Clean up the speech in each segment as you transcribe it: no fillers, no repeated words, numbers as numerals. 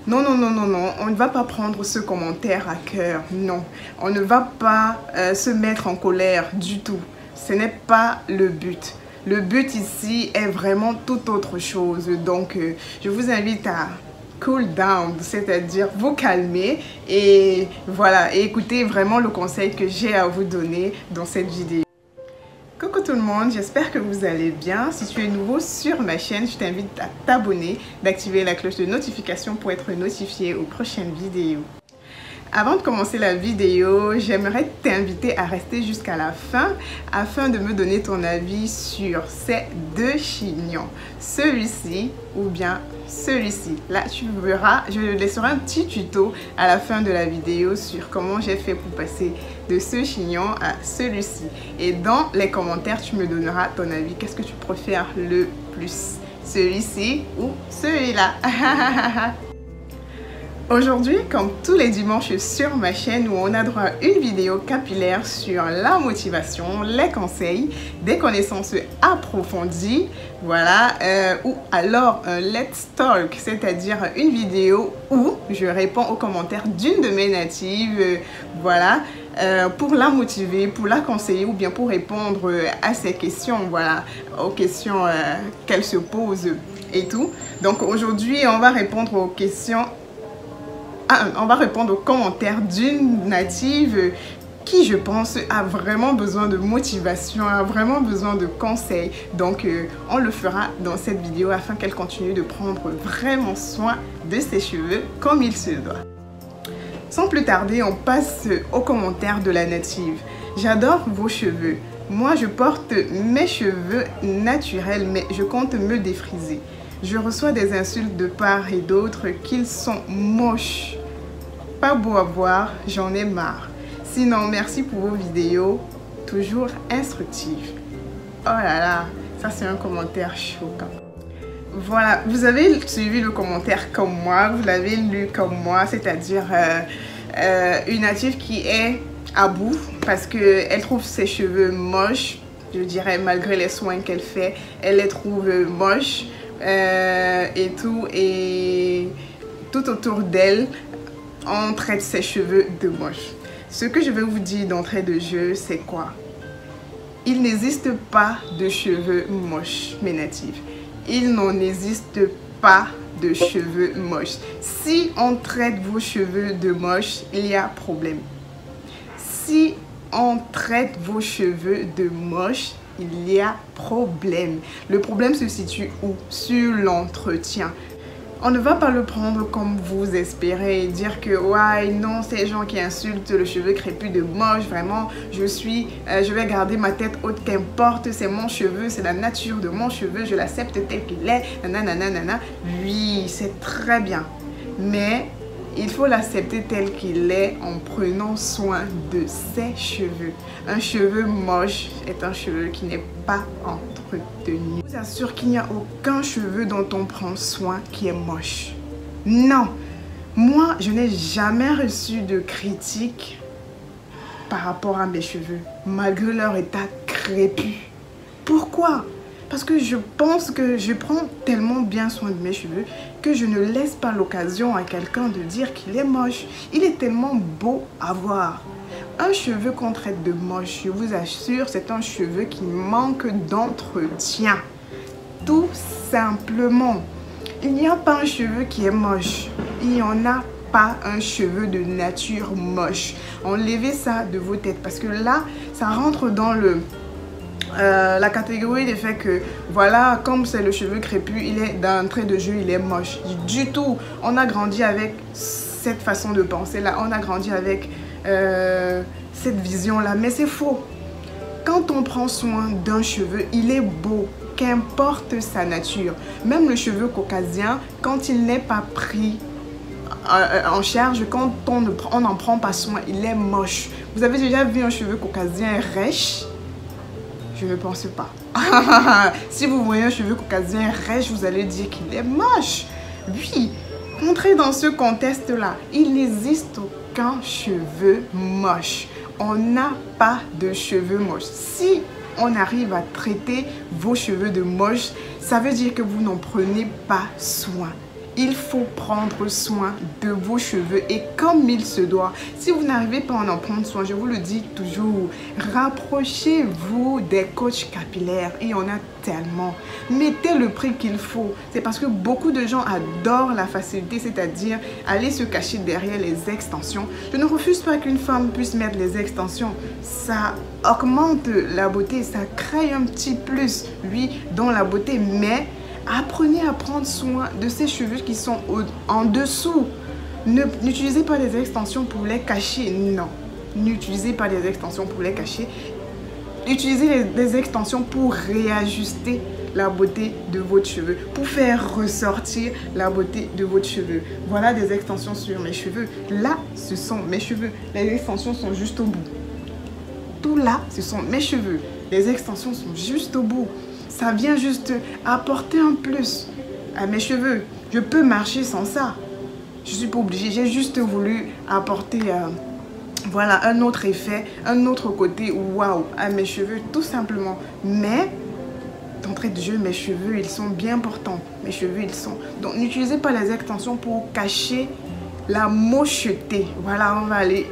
Non, non, non, non, non, on ne va pas prendre ce commentaire à cœur, non. On ne va pas se mettre en colère du tout. Ce n'est pas le but. Le but ici est vraiment tout autre chose. Donc, je vous invite à cool down, c'est-à-dire vous calmer et voilà, et écoutez vraiment le conseil que j'ai à vous donner dans cette vidéo. Coucou tout le monde, j'espère que vous allez bien. Si tu es nouveau sur ma chaîne, je t'invite à t'abonner, d'activer la cloche de notification pour être notifié aux prochaines vidéos. Avant de commencer la vidéo, j'aimerais t'inviter à rester jusqu'à la fin afin de me donner ton avis sur ces deux chignons. Celui-ci ou bien celui-ci. Là, tu verras, je laisserai un petit tuto à la fin de la vidéo sur comment j'ai fait pour passer de ce chignon à celui-ci. Et dans les commentaires, tu me donneras ton avis. Qu'est-ce que tu préfères le plus? Celui-ci ou celui-là? Aujourd'hui, comme tous les dimanches sur ma chaîne où on a droit à une vidéo capillaire sur la motivation, les conseils, des connaissances approfondies, voilà, ou alors un Let's Talk, c'est-à-dire une vidéo où je réponds aux commentaires d'une de mes natives, voilà, pour la motiver, pour la conseiller ou bien pour répondre à ses questions, voilà, aux questions qu'elle se pose et tout. Donc aujourd'hui, on va répondre aux questions. On va répondre aux commentaires d'une native qui, je pense, a vraiment besoin de motivation, a vraiment besoin de conseils. Donc, on le fera dans cette vidéo afin qu'elle continue de prendre vraiment soin de ses cheveux comme il se doit. Sans plus tarder, on passe aux commentaires de la native. J'adore vos cheveux. Moi, je porte mes cheveux naturels, mais je compte me défriser. Je reçois des insultes de part et d'autre qu'ils sont moches. Pas beau à voir, j'en ai marre. Sinon, merci pour vos vidéos, toujours instructives. Oh là là, ça c'est un commentaire choquant. Voilà, vous avez suivi le commentaire comme moi, vous l'avez lu comme moi, c'est-à-dire une native qui est à bout parce qu'elle trouve ses cheveux moches, je dirais malgré les soins qu'elle fait, elle les trouve moches. Et tout autour d'elle, on traite ses cheveux de moche. Ce que je vais vous dire d'entrée de jeu, c'est quoi? Il n'existe pas de cheveux moches, mes natifs. Il n'en existe pas de cheveux moches. Si on traite vos cheveux de moches, il y a problème. Si on traite vos cheveux de moches, il y a problème. Le problème se situe où? Sur l'entretien. On ne va pas le prendre comme vous espérez et dire que ouais, non, ces gens qui insultent le cheveu crépus de moche, vraiment, je vais garder ma tête haute, qu'importe, c'est mon cheveu, c'est la nature de mon cheveu, je l'accepte tel qu'il est, nanana. Oui, c'est très bien, mais il faut l'accepter tel qu'il est en prenant soin de ses cheveux. Un cheveu moche est un cheveu qui n'est pas entretenu. Je vous assure qu'il n'y a aucun cheveu dont on prend soin qui est moche. Non, moi je n'ai jamais reçu de critiques par rapport à mes cheveux, malgré leur état crépus. Pourquoi ? Parce que je pense que je prends tellement bien soin de mes cheveux que je ne laisse pas l'occasion à quelqu'un de dire qu'il est moche. Il est tellement beau à voir. Un cheveu qu'on traite de moche, je vous assure, c'est un cheveu qui manque d'entretien. Tout simplement. Il n'y a pas un cheveu qui est moche. Il n'y en a pas un cheveu de nature moche. Enlevez ça de vos têtes parce que là, ça rentre dans la catégorie des faits que voilà, comme c'est le cheveu crépus, il est d'entrée de jeu, il est moche. Du tout, on a grandi avec cette façon de penser là, on a grandi avec cette vision là, mais c'est faux. Quand on prend soin d'un cheveu, il est beau, qu'importe sa nature. Même le cheveu caucasien, quand il n'est pas pris en charge, quand on n'en prend pas soin, il est moche. Vous avez déjà vu un cheveu caucasien rêche? Je ne pense pas. Si vous voyez un cheveu caucasien rêche, vous allez dire qu'il est moche. Oui, entrez dans ce contexte-là. Il n'existe aucun cheveu moche. On n'a pas de cheveux moches. Si on arrive à traiter vos cheveux de moche, ça veut dire que vous n'en prenez pas soin. Il faut prendre soin de vos cheveux et comme il se doit. Si vous n'arrivez pas à en prendre soin, je vous le dis toujours, rapprochez-vous des coachs capillaires. Il y en a tellement. Mettez le prix qu'il faut. C'est parce que beaucoup de gens adorent la facilité, c'est-à-dire aller se cacher derrière les extensions. Je ne refuse pas qu'une femme puisse mettre les extensions. Ça augmente la beauté, ça crée un petit plus, oui, dans la beauté, mais apprenez à prendre soin de ces cheveux qui sont en dessous. N'utilisez pas des extensions pour les cacher. Non. N'utilisez pas des extensions pour les cacher. Utilisez des extensions pour réajuster la beauté de votre cheveu. Pour faire ressortir la beauté de votre cheveu. Voilà des extensions sur mes cheveux. Là, ce sont mes cheveux. Les extensions sont juste au bout. Tout là, ce sont mes cheveux. Les extensions sont juste au bout. Ça vient juste apporter un plus à mes cheveux. Je peux marcher sans ça. Je ne suis pas obligée. J'ai juste voulu apporter voilà, un autre effet, un autre côté waouh à mes cheveux, tout simplement. Mais, d'entrée de jeu, mes cheveux, ils sont bien portants. Mes cheveux, ils sont... Donc, n'utilisez pas les extensions pour cacher la mocheté. Voilà, on va aller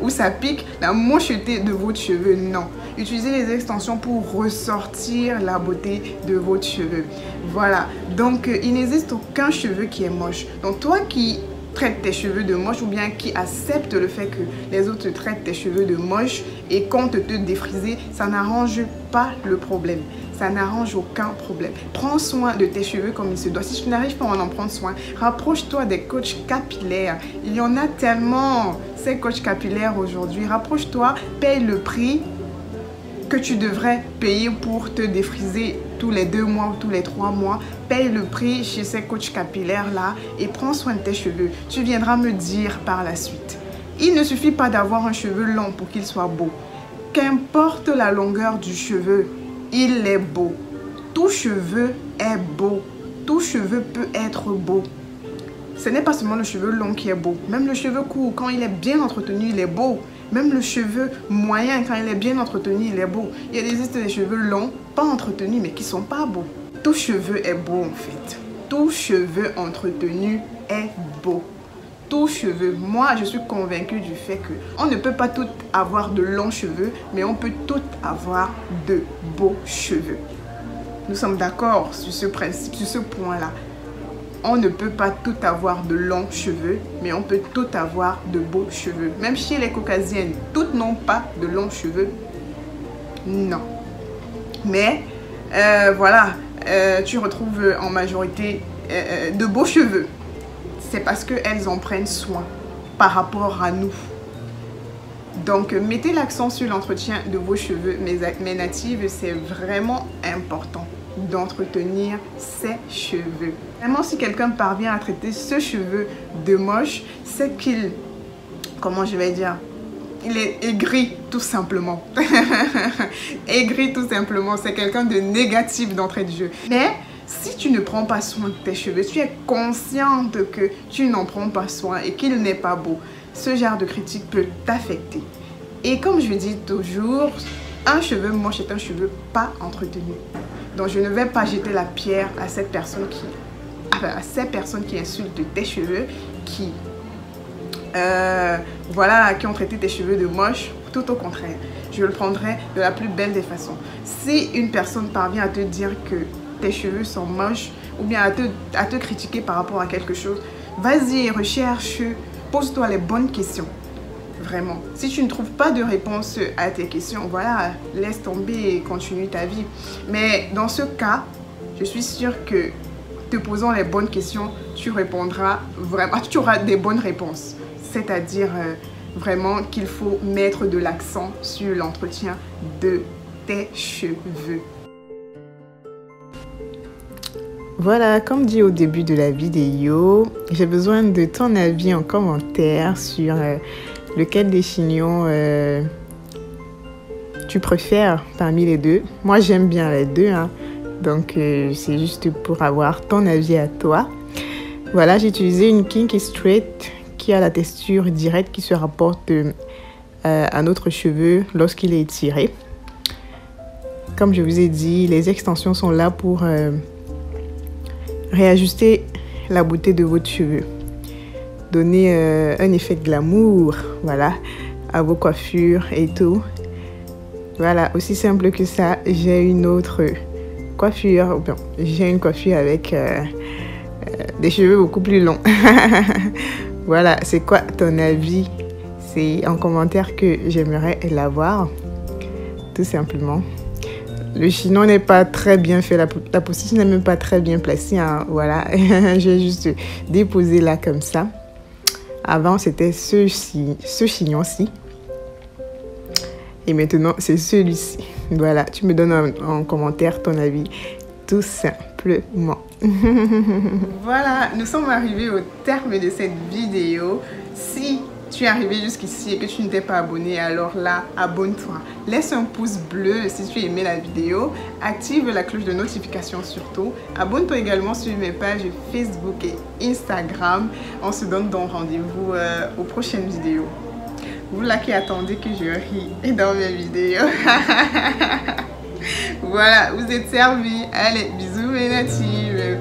où ça pique. La mocheté de votre cheveu, non. Utilisez les extensions pour ressortir la beauté de votre cheveu. Voilà. Donc, il n'existe aucun cheveu qui est moche. Donc, toi qui traites tes cheveux de moche ou bien qui accepte le fait que les autres traitent tes cheveux de moche et comptent te défriser, ça n'arrange pas le problème. Ça n'arrange aucun problème. Prends soin de tes cheveux comme il se doit. Si tu n'arrives pas à en prendre soin, rapproche-toi des coachs capillaires. Il y en a tellement, ces coachs capillaires aujourd'hui. Rapproche-toi, paye le prix que tu devrais payer pour te défriser tous les 2 mois ou tous les 3 mois. Paye le prix chez ces coachs capillaires là et prends soin de tes cheveux. Tu viendras me dire par la suite. Il ne suffit pas d'avoir un cheveu long pour qu'il soit beau. Qu'importe la longueur du cheveu, il est beau. Tout cheveu est beau. Tout cheveu peut être beau. Ce n'est pas seulement le cheveu long qui est beau. Même le cheveu court, quand il est bien entretenu, il est beau. Même le cheveu moyen, quand il est bien entretenu, il est beau. Il existe des cheveux longs, pas entretenus, mais qui ne sont pas beaux. Tout cheveu est beau en fait. Tout cheveu entretenu est beau. Tout cheveu. Moi, je suis convaincue du fait qu'on ne peut pas tout avoir de longs cheveux, mais on peut tout avoir de beaux cheveux. Nous sommes d'accord sur ce principe, sur ce point-là. On ne peut pas tout avoir de longs cheveux, mais on peut tout avoir de beaux cheveux. Même chez les caucasiennes, toutes n'ont pas de longs cheveux. Non. Mais, voilà, tu retrouves en majorité de beaux cheveux. C'est parce qu'elles en prennent soin par rapport à nous. Donc, mettez l'accent sur l'entretien de vos cheveux, mes natives, c'est vraiment important d'entretenir ses cheveux. Vraiment, si quelqu'un parvient à traiter ce cheveu de moche, c'est qu'il, comment je vais dire, il est aigri tout simplement. Aigri tout simplement, c'est quelqu'un de négatif d'entrée de jeu. Mais si tu ne prends pas soin de tes cheveux, tu es consciente que tu n'en prends pas soin et qu'il n'est pas beau, ce genre de critique peut t'affecter. Et comme je dis toujours, un cheveu moche est un cheveu pas entretenu. Donc je ne vais pas jeter la pierre à cette personne à ces personnes qui insultent tes cheveux, qui voilà, qui ont traité tes cheveux de moche. Tout au contraire, je le prendrai de la plus belle des façons. Si une personne parvient à te dire que tes cheveux sont moches ou bien à te critiquer par rapport à quelque chose, vas-y, recherche, pose-toi les bonnes questions. Vraiment. Si tu ne trouves pas de réponse à tes questions, voilà, laisse tomber et continue ta vie. Mais dans ce cas, je suis sûre que te posant les bonnes questions, tu répondras vraiment, tu auras des bonnes réponses. C'est-à-dire vraiment qu'il faut mettre de l'accent sur l'entretien de tes cheveux. Voilà, comme dit au début de la vidéo, j'ai besoin de ton avis en commentaire sur lequel des chignons tu préfères parmi les deux. Moi, j'aime bien les deux, hein. Donc, c'est juste pour avoir ton avis à toi. Voilà, j'ai utilisé une Kinky Straight qui a la texture directe qui se rapporte à notre cheveu lorsqu'il est étiré. Comme je vous ai dit, les extensions sont là pour réajuster la beauté de votre cheveux. Donner un effet glamour, voilà, à vos coiffures et tout. Voilà, aussi simple que ça, j'ai une autre coiffure. Bon, j'ai une coiffure avec des cheveux beaucoup plus longs. Voilà, c'est quoi ton avis? C'est en commentaire que j'aimerais l'avoir, tout simplement. Le chignon n'est pas très bien fait, la postiche n'est même pas très bien placée, hein. Voilà, j'ai juste déposé là comme ça. Avant, c'était ce chignon-ci. Et maintenant, c'est celui-ci. Voilà, tu me donnes en commentaire ton avis, tout simplement. Voilà, nous sommes arrivés au terme de cette vidéo. Si tu es arrivé jusqu'ici et que tu ne t'es pas abonné, alors là, abonne-toi. Laisse un pouce bleu si tu as aimé la vidéo. Active la cloche de notification surtout. Abonne-toi également sur mes pages Facebook et Instagram. On se donne donc rendez-vous aux prochaines vidéos. Vous là qui attendez que je rie dans mes vidéos. Voilà, vous êtes servis. Allez, bisous mes natives.